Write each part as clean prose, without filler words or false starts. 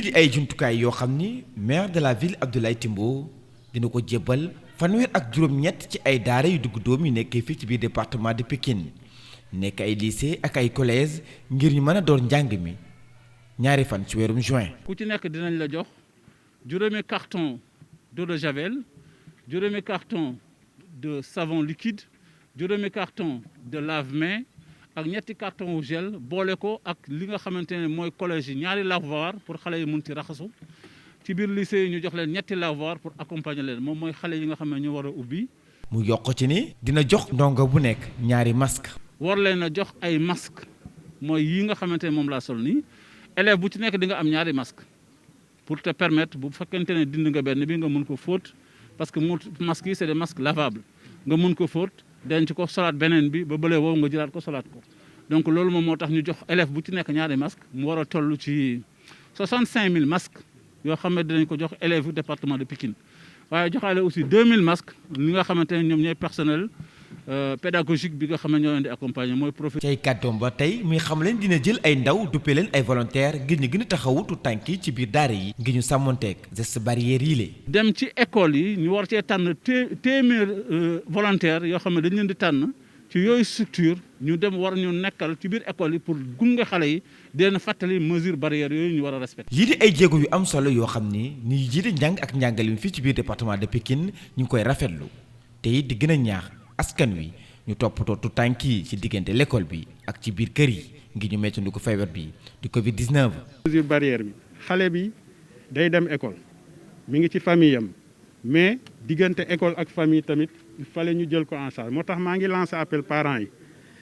di ay jumtukaay yoo xam ni maire de la ville Abdoulaye Timbo dina ko jébbal fanweer ak juróom-ñett ci ay daara yu dugg doom yu nekkee fii ci biir département de Pikine nekk ay lycée ak ay collège ngir ñu mën a door njàng mi ñaari fan ci weerum juin. ku ci nekk dinañ la jox juróomi carton d'eau de javel juróomi carton de savon liquide juróomi carton de lave-mains ak ñetti carton wu gel boole ko ak li nga xamante ne mooy collège yi ñaari lavoir pour xale yi mun ci raxasu ci biir lycée yi ñu jox leen ñetti lavoir pour accompagner leen moom mooy xale yi nga xam ne ñu war a ubbi. mu yokk ci ni dina jox ndongo bu nekk ñaari masque war leen a jox ay masque mooy yi nga xamante ne moom laa sol nii élève bu ci nekk di nga am ñaari masque pour te permettre bu fekkente ne dind nga benn bi nga mun ko fóot parce que masques yi c'est des masques lavables nga mun ko fóot denc ko solaat beneen bi ba bële wow nga jëlaat ko solaat ko donc loolu moom moo tax ñu jox élève bu ci nekk ñaari masque mu war a toll ci 65000 masques yoo xam ne dinañ ko jox élèves yu département de Pikine waaye joxaale aussi 2000 masques li nga xamante ne ñoom ñooy personnel pédagogique bi nga xam ne ñoo leen di accompagner mooy profil. cay kàddoom ba tey muy xam leen dina jël ay ndaw duppe leen ay volontaires ngir ñu gën a taxawu tu tànk yi ci biir daara yi ngir ñu sàmmonteeg gestes barrières yi la. dem ci école yi ñu war cee tànn téeméer volontaires yoo xam ne dañ leen di tànn ci yooyu structure ñu dem war ñu nekkal ci biir école yi pour gunge xale yi di leen fàttali mesures barrières yooyu ñu war a respecter. lii di ay jéego yu am solo yoo xam ni ñuy jiite njàng ak njàngale mi fii ci biir département de Pikine ñu ngi koy rafetlu te it di gën a ñaax askan wi ñu toppatoo tu tànk yi ci diggante l'école bi ak ci biir kër yi ngir ñu moytandiku ko feebar bi di Covid 19. mesure barrière bi xale bi day dem école mi ngi ci famille am mais diggante école ak famille tamit il fallait ñu jël ko en charge moo tax maa ngi lancé appel parents yi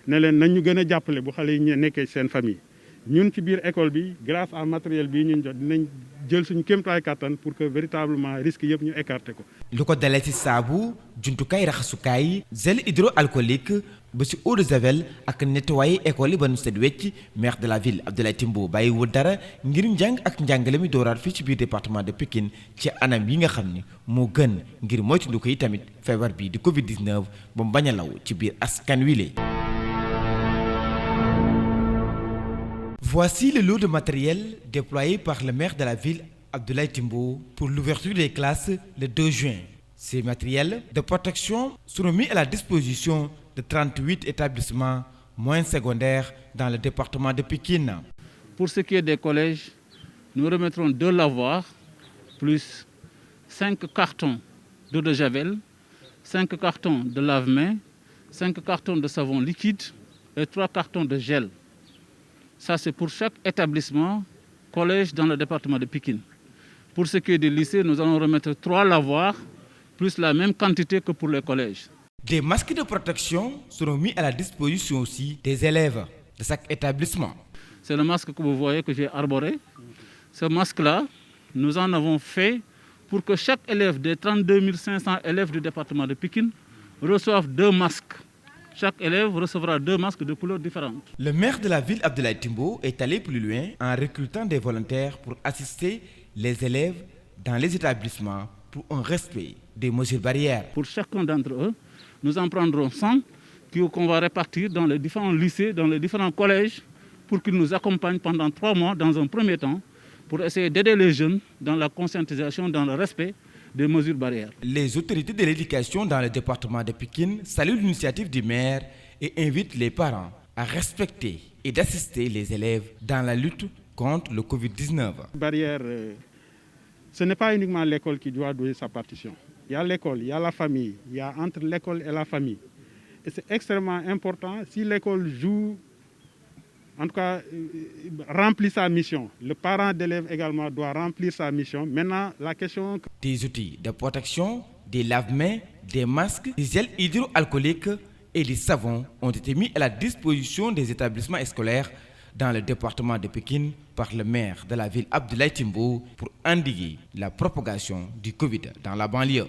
ne leen nañ ñu gën a jàppale bu xale yi nekkee seen famille ñun ci biir école bi grâce à matériel bii ñun jot dinañ jël suñu kéemtalaay kàttan pour que véritablement risque yëpp ñu écarté ko. lu ko dalee ci saabu jumtukaay raxasukaay gel hydroalcoolique ba ci eau de javel ak nettoyer école yi ba nu set wecc maire de la ville Abdoulaye Timbo bàyyiwul dara ngir njàng ak njàngale mi dooraat fii ci biir département de Pikine ci anam yi nga xam ni moo gën ngir moytandiku ko yi tamit feebar bi di Covid 19 ba mu bañ a law ci biir askan wi le. Voici le lot de matériel déployé par le maire de la ville Abdoulaye Timbo pour l'ouverture des classes le 2 juin. Ces matériels de protection seront mis à la disposition de 38 établissements moyens secondaires dans le département de Pikine. Pour ce qui est des collèges, nous remettrons 2 lavoirs plus 5 cartons d'eau de javel, 5 cartons de lave-mains, 5 cartons de savon liquide et 3 cartons de gel. Ça, c'est pour chaque établissement, collège dans le département de Pikine. Pour ce qui est des lycées, nous allons remettre 3 lavoirs, plus la même quantité que pour les collèges. Des masques de protection seront mis à la disposition aussi des élèves de chaque établissement. C'est le masque que vous voyez que j'ai arboré. Ce masque-là, nous en avons fait pour que chaque élève des 32 500 élèves du département de Pikine reçoive 2 masques. Chaque élève recevra 2 masques de couleurs différentes. Le maire de la ville Abdoulaye Timbo est allé plus loin en recrutant des volontaires pour assister les élèves dans les établissements pour un respect des mesures barrières. Pour chacun d'entre eux, nous en prendrons 100 qu'on va répartir dans les différents lycées, dans les différents collèges pour qu'ils nous accompagnent pendant 3 mois dans un premier temps pour essayer d'aider les jeunes dans la conscientisation, dans le respect des mesures barrières. Les autorités de l'éducation dans le département de Pikine saluent l'initiative du maire et invitent les parents à respecter et d'assister les élèves dans la lutte contre le Covid-19. Barrière, ce n'est pas uniquement l'école qui doit jouer sa partition. Il y a l'école, il y a la famille, il y a entre l'école et la famille. Et c'est extrêmement important si l'école joue, en tout cas, remplit sa mission. Le parent d'élève également doit remplir sa mission. Maintenant, la question... Des outils de protection, des lave-mains, des masques, des gels hydroalcooliques et des savons ont été mis à la disposition des établissements scolaires dans le département de Pikine par le maire de la ville Abdoulaye Timbo pour endiguer la propagation du Covid dans la banlieue.